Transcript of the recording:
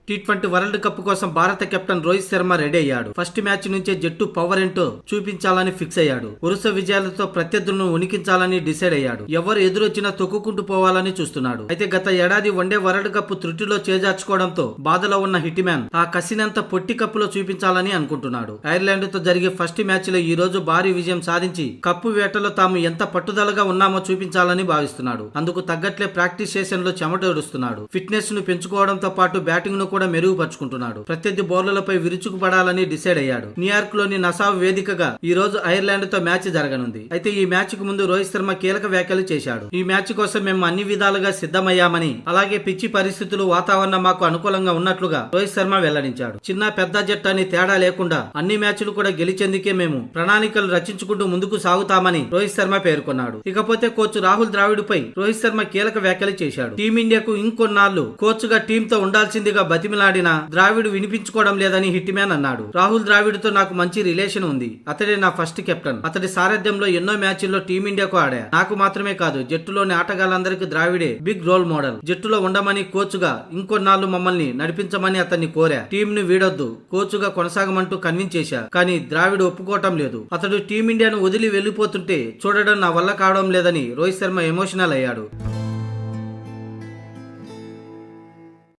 T20 world cup కోసం భారత captain Rohit Sharma ready అయ్యాడు. ఫస్ట్ మ్యాచ్ నుంచే జట్టు పవర్ ఏంటో చూపించాలని ఫిక్స్ అయ్యాడు. వరుస విజయాలతో ప్రత్యర్థులను ఉనికించాలని డిసైడ్ అయ్యాడు. ఎవరు ఎదురొచ్చినా తొక్కుకుంటూ పోవాలని చూస్తున్నాడు. అయితే గత ఏడాది వన్డే వరల్డ్ కప్ త్రుటిలో చేజార్చుకోవడంతో బాధలో ఉన్న హిట్ మ్యాన్ ఆ కసినంత పొట్టి కప్పులో చూపించాలని అనుకుంటున్నాడు. ఐర్లాండ్ తో జరిగే ఫస్ట్ మ్యాచ్ లో ఈ రోజు భారీ విజయం సాధించి కప్పు వేటలో తాము ఎంత పట్టుదలగా ఉన్నామో చూపించాలని భావిస్తున్నాడు. అందుకు తగ్గట్లే ప్రాక్టీస్ సెషన్ లో చెమటోడుస్తున్నాడు. ఫిట్నెస్ ను పెంచుకోవడంతో పాటు బ్యాటింగ్ ను కూడా మెరుగుపరుచుకుంటున్నాడు. ప్రత్యర్థి బౌలర్లపై విరుచుకుపడాలని డిసైడ్ అయ్యాడు. న్యూయార్క్ లోని నసావ్ వేదికగా ఈ రోజు ఐర్లాండ్ తో మ్యాచ్ జరగనుంది. అయితే ఈ మ్యాచ్ కు ముందు రోహిత్ శర్మ కీలక వ్యాఖ్యలు చేశాడు. ఈ మ్యాచ్ కోసం మేము అన్ని విధాలుగా సిద్ధమయ్యామని, అలాగే పిచ్చి పరిస్థితులు వాతావరణం మాకు అనుకూలంగా ఉన్నట్లుగా రోహిత్ శర్మ వెల్లడించాడు. చిన్న పెద్ద జట్టు అని తేడా లేకుండా అన్ని మ్యాచ్లు కూడా గెలిచేందుకే మేము ప్రణాళికలు రచించుకుంటూ ముందుకు సాగుతామని రోహిత్ శర్మ పేర్కొన్నాడు. ఇకపోతే కోచ్ రాహుల్ ద్రావిడ్ పై రోహిత్ శర్మ కీలక వ్యాఖ్యలు చేశాడు. టీమిండియాకు ఇంకొన్నాళ్లు కోచ్ గా టీమ్ తో ఉండాల్సిందిగా బతిమిలాడినా ద్రావిడ్ వినిపించుకోవడం లేదని హిట్ మ్యాన్ అన్నాడు. రాహుల్ ద్రావిడ్ తో నాకు మంచి రిలేషన్ ఉంది. అతడే నా ఫస్ట్ కెప్టెన్. అతడి సారథ్యంలో ఎన్నో మ్యాచ్ల్లో టీమిండియాకు ఆడా. నాకు మాత్రమే కాదు, జట్టులోని ఆటగాళ్లందరికీ ద్రావిడే బిగ్ రోల్ మోడల్. జట్టులో ఉండమని, కోచ్ గా ఇంకొన్నాళ్లు మమ్మల్ని నడిపించమని అతన్ని కోరా. టీం ను వీడొద్దు, కోచ్ గా కొనసాగమంటూ కన్విన్స్ చేశా. కానీ ద్రావిడ్ ఒప్పుకోవటం లేదు. అతడు టీమిండియాను వదిలి వెళ్లిపోతుంటే చూడడం నా వల్ల కావడం లేదని రోహిత్ శర్మ ఎమోషనల్ అయ్యాడు.